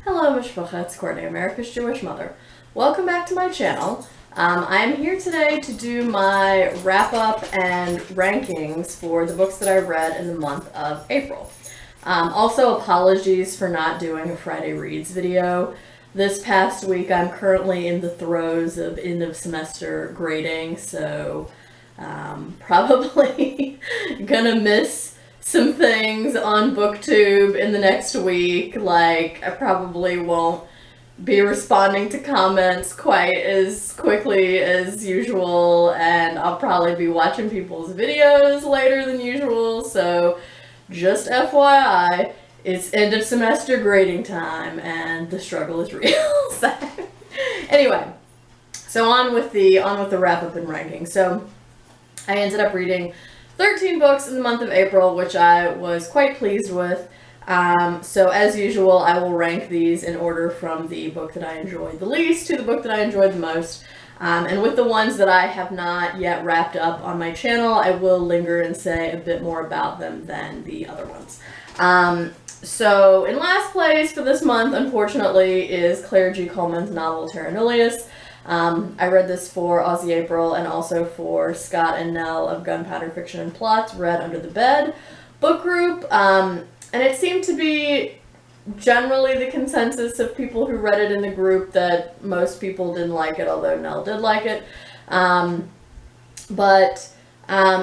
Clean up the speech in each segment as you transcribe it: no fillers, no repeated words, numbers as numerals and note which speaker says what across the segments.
Speaker 1: Hello, Mishpacha, it's Courtney, America's Jewish mother. Welcome back to my channel. I'm here today to do my wrap-up and rankings for the books that I read in the month of April. Also, apologies for not doing a Friday Reads video. This past week, I'm currently in the throes of end-of-semester grading, so probably gonna miss some things on BookTube in the next week. Like, I probably won't be responding to comments quite as quickly as usual, and I'll probably be watching people's videos later than usual, so just FYI, it's end of semester grading time, and the struggle is real. So, anyway, so on with the wrap-up and ranking. So, I ended up reading 13 books in the month of April, which I was quite pleased with. So as usual, I will rank these in order from the book that I enjoyed the least to the book that I enjoyed the most. And with the ones that I have not yet wrapped up on my channel, I will linger and say a bit more about them than the other ones. So in last place for this month, unfortunately, is Claire G. Coleman's novel Terra Nullius. I read this for Aussie April and also for Scott and Nell of Gunpowder Fiction and Plots, Read Under the Bed book group. And it seemed to be generally the consensus of people who read it in the group that most people didn't like it, although Nell did like it.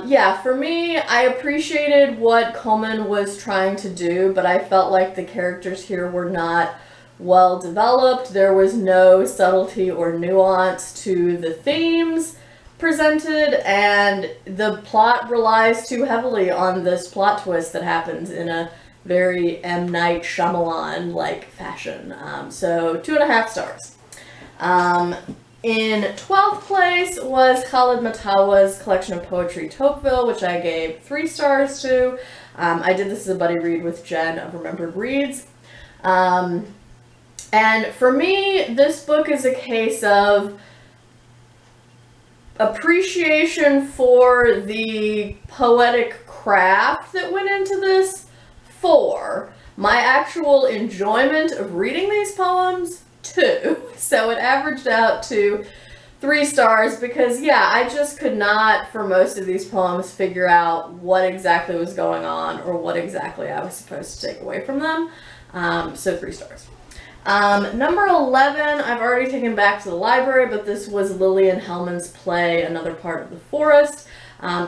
Speaker 1: Yeah, for me, I appreciated what Coleman was trying to do, but I felt like the characters here were not well developed. There was no subtlety or nuance to the themes presented, and the plot relies too heavily on this plot twist that happens in a very M. Night Shyamalan-like fashion. So 2.5 stars. In 12th place was Khaled Mattawa's collection of poetry Tocqueville, which I gave 3 stars to. I did this as a buddy read with Jen of Remembered Reads. And for me, this book is a case of appreciation for the poetic craft that went into this, 4. My actual enjoyment of reading these poems, 2. So it averaged out to 3 stars because, yeah, I just could not, for most of these poems, figure out what exactly was going on or what exactly I was supposed to take away from them. So 3 stars. Number 11, I've already taken back to the library, but this was Lillian Hellman's play, Another Part of the Forest,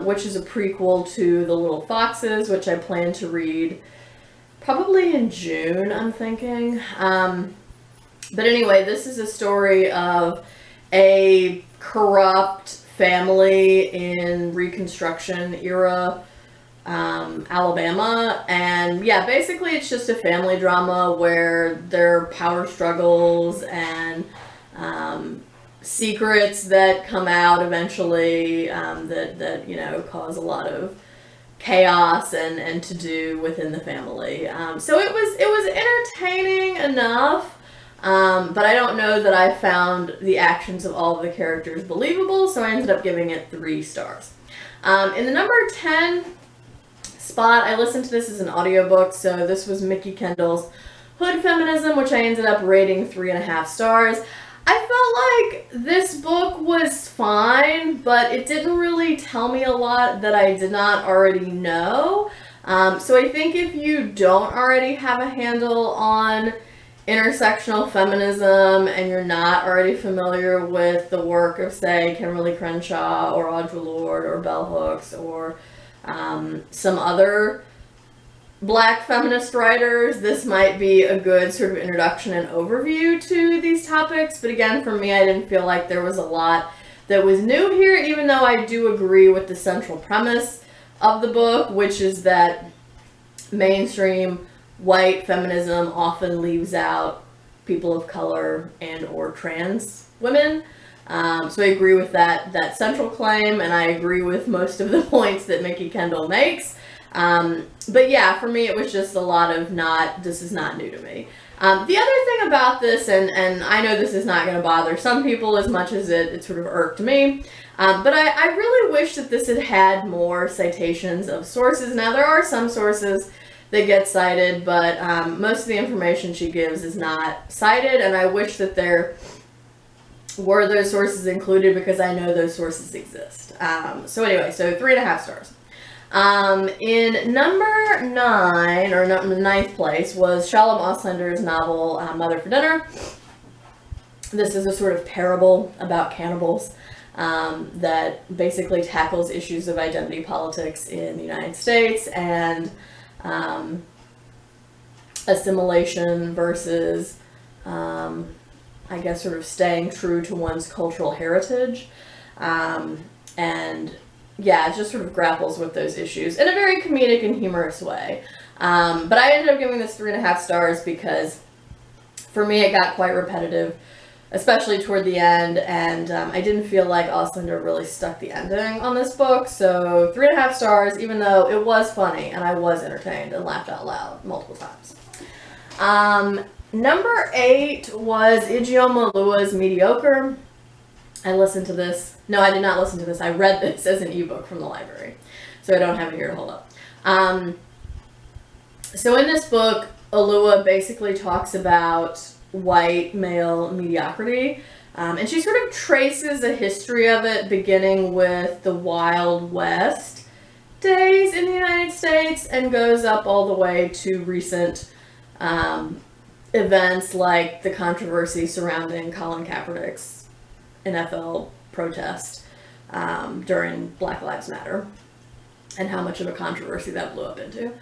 Speaker 1: which is a prequel to The Little Foxes, which I plan to read probably in June, I'm thinking. But anyway, this is a story of a corrupt family in Reconstruction era Alabama, and yeah, basically it's just a family drama where there are power struggles and secrets that come out eventually that you know, cause a lot of chaos and to do within the family. So it was entertaining enough, but I don't know that I found the actions of all of the characters believable, so I ended up giving it 3 stars. In the number 10 spot, I listened to this as an audiobook, so this was Mikki Kendall's Hood Feminism, which I ended up rating 3.5 stars. I felt like this book was fine, but it didn't really tell me a lot that I did not already know. So I think if you don't already have a handle on intersectional feminism and you're not already familiar with the work of, say, Kimberly Crenshaw or Audre Lorde or Bell Hooks or some other Black feminist writers, this might be a good sort of introduction and overview to these topics. But again, for me, I didn't feel like there was a lot that was new here, even though I do agree with the central premise of the book, which is that mainstream white feminism often leaves out people of color and or trans women. So I agree with that central claim, and I agree with most of the points that Mikki Kendall makes. But yeah, for me, it was just a lot of this is not new to me. The other thing about this, and I know this is not going to bother some people as much as it sort of irked me, but I really wish that this had more citations of sources. Now, there are some sources that get cited, but most of the information she gives is not cited, and I wish that there were those sources included because I know those sources exist. So anyway, so 3.5 stars. In number 9, or ninth place, was Shalom Auslander's novel, Mother for Dinner. This is a sort of parable about cannibals that basically tackles issues of identity politics in the United States and assimilation versus, I guess, sort of staying true to one's cultural heritage. And yeah, it just sort of grapples with those issues in a very comedic and humorous way. But I ended up giving this 3.5 stars because for me it got quite repetitive, especially toward the end, and I didn't feel like Auslander really stuck the ending on this book. So 3.5 stars, even though it was funny and I was entertained and laughed out loud multiple times. Number 8 was Ijeoma Oluo's Mediocre. I listened to this. No, I did not listen to this. I read this as an ebook from the library, so I don't have it here to hold up. So in this book, Oluo basically talks about white male mediocrity, and she sort of traces a history of it, beginning with the Wild West days in the United States and goes up all the way to recent events like the controversy surrounding Colin Kaepernick's NFL protest during Black Lives Matter and how much of a controversy that blew up into.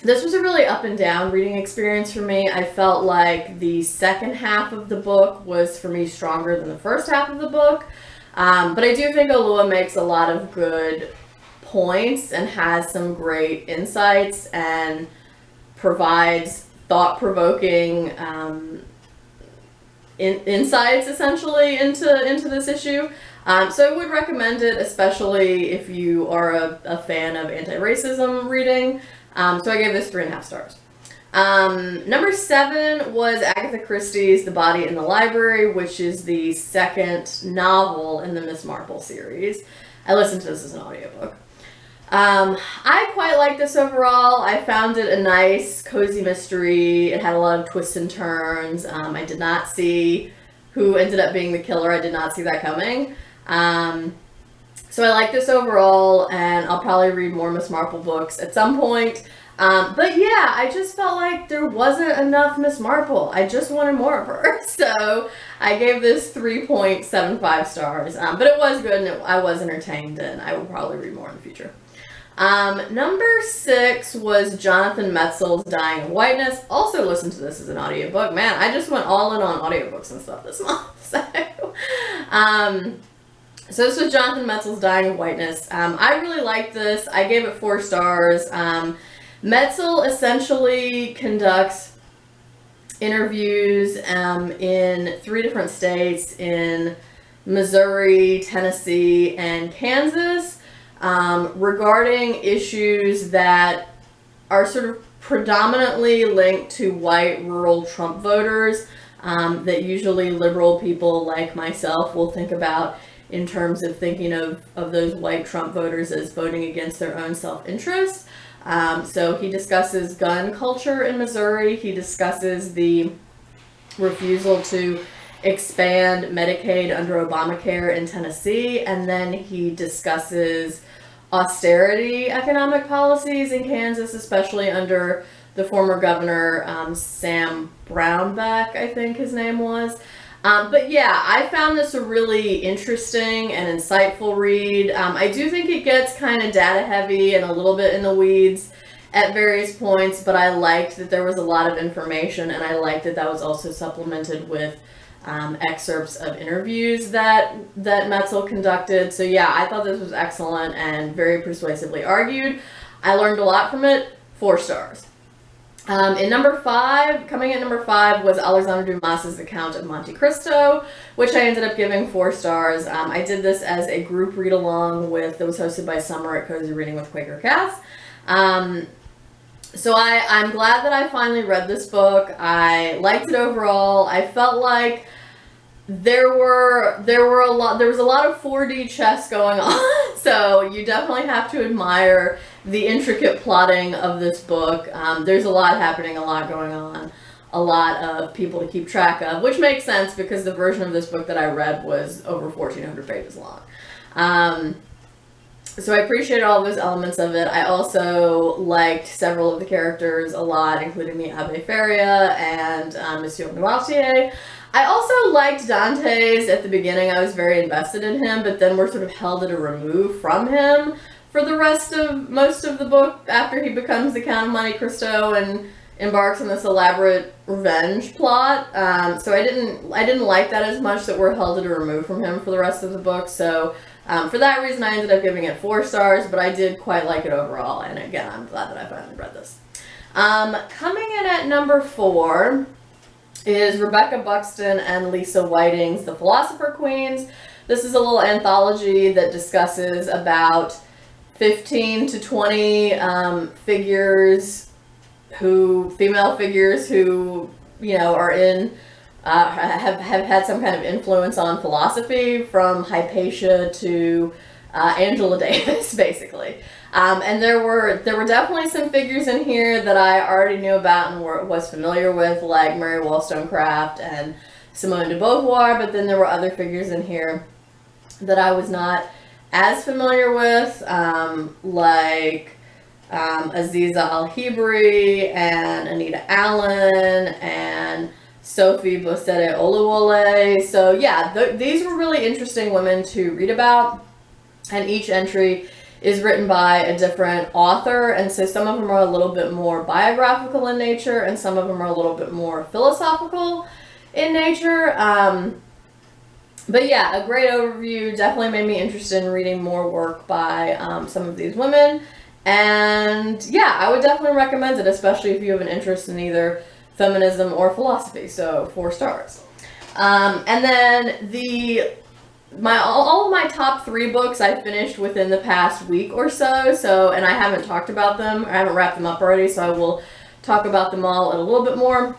Speaker 1: This was a really up and down reading experience for me. I felt like the second half of the book was, for me, stronger than the first half of the book. But I do think Oluo makes a lot of good points and has some great insights and provides thought-provoking insights, essentially, into this issue. So I would recommend it, especially if you are a fan of anti-racism reading. So I gave this 3.5 stars. Number 7 was Agatha Christie's The Body in the Library, which is the second novel in the Miss Marple series. I listened to this as an audiobook. I quite liked this overall. I found it a nice, cozy mystery. It had a lot of twists and turns. I did not see who ended up being the killer. I did not see that coming. So I like this overall, and I'll probably read more Miss Marple books at some point. But yeah, I just felt like there wasn't enough Miss Marple. I just wanted more of her. So I gave this 3.75 stars. But it was good, and I was entertained, and I will probably read more in the future. Number 6 was Jonathan Metzl's Dying of Whiteness. Also listened to this as an audiobook. Man, I just went all in on audiobooks and stuff this month. So this was Jonathan Metzl's Dying of Whiteness. I really liked this. I gave it 4 stars. Metzl essentially conducts interviews in 3 different states, in Missouri, Tennessee, and Kansas, regarding issues that are sort of predominantly linked to white rural Trump voters that usually liberal people like myself will think about in terms of thinking of those white Trump voters as voting against their own self-interest. So he discusses gun culture in Missouri. He discusses the refusal to expand Medicaid under Obamacare in Tennessee. And then he discusses austerity economic policies in Kansas, especially under the former governor, Sam Brownback, I think his name was. But yeah, I found this a really interesting and insightful read. I do think it gets kind of data heavy and a little bit in the weeds at various points, but I liked that there was a lot of information, and I liked that that was also supplemented with excerpts of interviews that Metzl conducted. So yeah, I thought this was excellent and very persuasively argued. I learned a lot from it. 4 stars. Coming in number 5 was Alexandre Dumas's account of Monte Cristo, which I ended up giving 4 stars. I did this as a group read along that was hosted by Summer at Cozy Reading with Quaker Cass. So I'm glad that I finally read this book. I liked it overall. I felt like there was a lot of 4D chess going on. So you definitely have to admire the intricate plotting of this book. There's a lot happening, a lot going on, a lot of people to keep track of, which makes sense because the version of this book that I read was over 1,400 pages long. So I appreciated all those elements of it. I also liked several of the characters a lot, including the Abbé Feria and Monsieur Noirtier. I also liked Dante's at the beginning. I was very invested in him, but then we're sort of held at a remove from him for the rest of most of the book after he becomes the Count of Monte Cristo and embarks on this elaborate revenge plot. So I didn't like that as much, that we're held at a remove from him for the rest of the book. So for that reason, I ended up giving it 4 stars, but I did quite like it overall. And again, I'm glad that I finally read this. Coming in at number 4 is Rebecca Buxton and Lisa Whiting's The Philosopher Queens. This is a little anthology that discusses about 15 to 20 female figures who, you know, are in, have had some kind of influence on philosophy, from Hypatia to Angela Davis, basically. And there were definitely some figures in here that I already knew about and was familiar with, like Mary Wollstonecraft and Simone de Beauvoir, but then there were other figures in here that I was not as familiar with, like Aziza Al-Hibri and Anita Allen and Sophie Bossede Oluwole. So yeah, these were really interesting women to read about, and each entry is written by a different author, and so some of them are a little bit more biographical in nature and some of them are a little bit more philosophical in nature. But yeah, a great overview. Definitely made me interested in reading more work by some of these women. And yeah, I would definitely recommend it, especially if you have an interest in either feminism or philosophy. So 4 stars. And then all of my top 3 books I finished within the past week or so. And I haven't talked about them. I haven't wrapped them up already, so I will talk about them all at a little bit more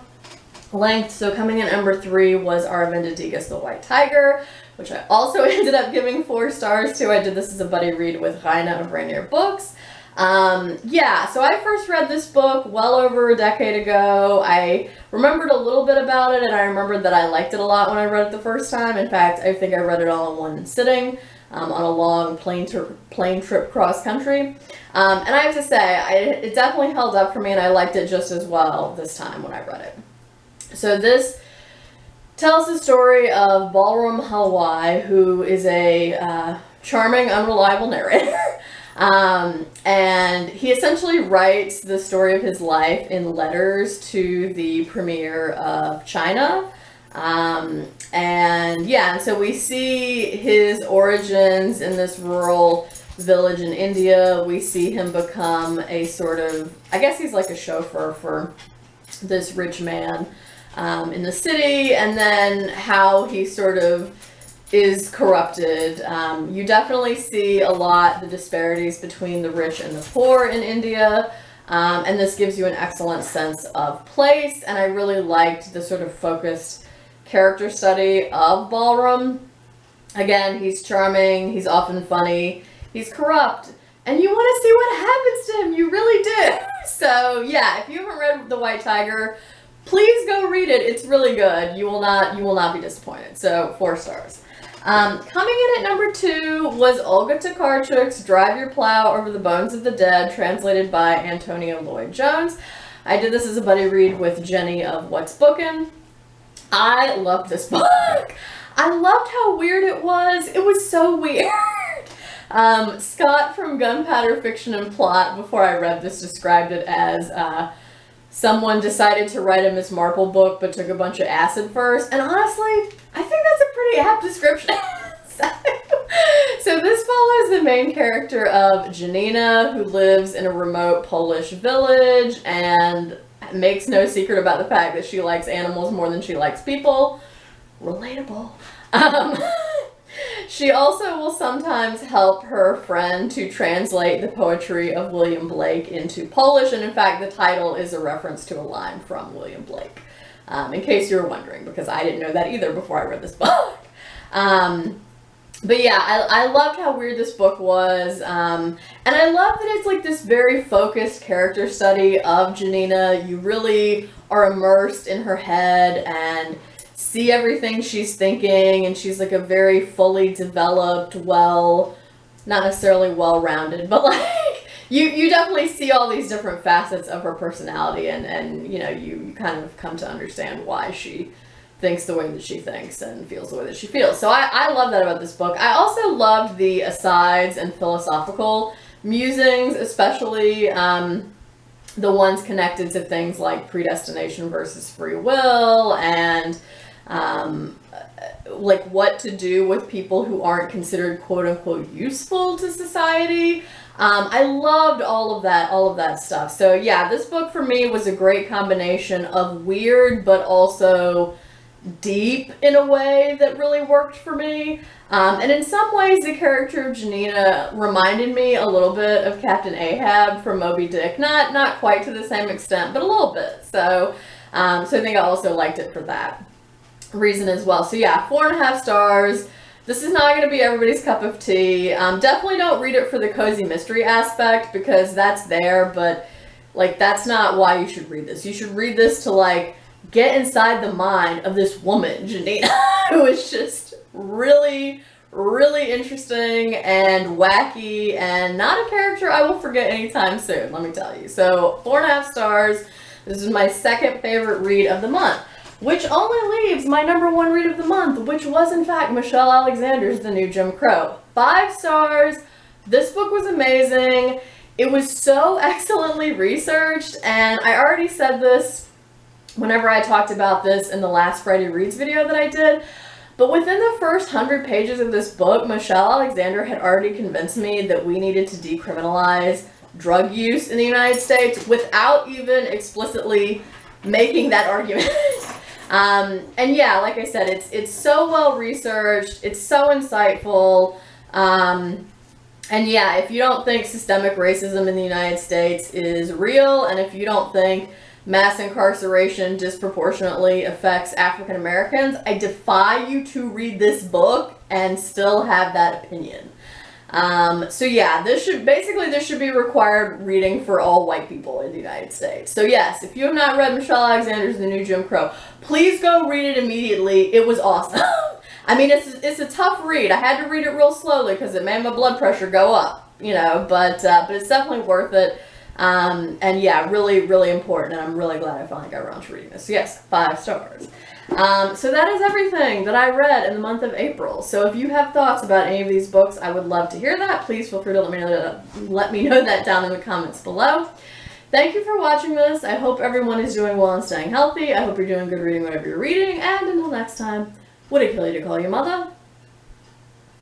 Speaker 1: length. So coming in number 3 was Aravind Adiga's The White Tiger, which I also ended up giving 4 stars to. I did this as a buddy read with Raina of Rainier Books. Yeah, so I first read this book well over a decade ago. I remembered a little bit about it, and I remembered that I liked it a lot when I read it the first time. In fact, I think I read it all in one sitting, on a long plane trip cross country. And I have to say, it definitely held up for me, and I liked it just as well this time when I read it. So this tells the story of Ballroom Halwai, who is a charming, unreliable narrator. And he essentially writes the story of his life in letters to the premier of China. And yeah, and so we see his origins in this rural village in India. We see him become a sort of, I guess he's like a chauffeur for this rich man in the city, and then how he sort of is corrupted. You definitely see a lot the disparities between the rich and the poor in India, and this gives you an excellent sense of place, and I really liked the sort of focused character study of Ballroom. Again, he's charming, he's often funny, he's corrupt, and you want to see what happens to him, you really do. So yeah, if you haven't read The White Tiger, please go read it. It's really good. You will not be disappointed. So 4 stars. Coming in at number 2 was Olga Tokarczuk's Drive Your Plow Over the Bones of the Dead, translated by Antonia Lloyd-Jones. I did this as a buddy read with Jenny of What's Bookin'. I loved this book. I loved how weird it was. It was so weird. Scott from Gunpowder Fiction and Plot, before I read this, described it as someone decided to write a Miss Marple book but took a bunch of acid first. And honestly, I think that's a pretty apt description. So this follows the main character of Janina, who lives in a remote Polish village and makes no secret about the fact that she likes animals more than she likes people. Relatable. She also will sometimes help her friend to translate the poetry of William Blake into Polish, and in fact the title is a reference to a line from William Blake, in case you were wondering, because I didn't know that either before I read this book. But yeah, I loved how weird this book was, and I love that it's like this very focused character study of Janina. You really are immersed in her head and see everything she's thinking, and she's like a very fully developed, not necessarily well-rounded, but like you definitely see all these different facets of her personality, and you know, you kind of come to understand why she thinks the way that she thinks and feels the way that she feels. So I love that about this book. I also loved the asides and philosophical musings, especially the ones connected to things like predestination versus free will, and like what to do with people who aren't considered quote unquote useful to society. I loved all of that stuff. So yeah, this book for me was a great combination of weird but also deep in a way that really worked for me. And in some ways, the character of Janina reminded me a little bit of Captain Ahab from Moby Dick. Not quite to the same extent, but a little bit. So I think I also liked it for that reason as well. So yeah, 4.5 stars. This is not going to be everybody's cup of tea. Definitely don't read it for the cozy mystery aspect, because that's there, but like that's not why you should read this. You should read this to like get inside the mind of this woman, Janina, who is just really, really interesting and wacky, and not a character I will forget anytime soon, let me tell you. So 4.5 stars. This is my second favorite read of the month, which only leaves my number 1 read of the month, which was in fact Michelle Alexander's The New Jim Crow. 5 stars. This book was amazing. It was so excellently researched, and I already said this whenever I talked about this in the last Friday Reads video that I did, but within the first 100 pages of this book, Michelle Alexander had already convinced me that we needed to decriminalize drug use in the United States without even explicitly making that argument. And yeah, like I said, it's so well researched, it's so insightful, and yeah, if you don't think systemic racism in the United States is real, and if you don't think mass incarceration disproportionately affects African Americans, I defy you to read this book and still have that opinion. So yeah, this should be required reading for all white people in the United States. So yes, if you have not read Michelle Alexander's The New Jim Crow, please go read it immediately. It was awesome. I mean, it's a tough read. I had to read it real slowly because it made my blood pressure go up, you know, but it's definitely worth it. And yeah, really, really important, and I'm really glad I finally got around to reading this. So yes, 5 stars. So that is everything that I read in the month of April. So if you have thoughts about any of these books, I would love to hear that. Please feel free to let me know that down in the comments below. Thank you for watching this. I hope everyone is doing well and staying healthy. I hope you're doing good reading whatever you're reading, and until next time, would it kill you to call you mother?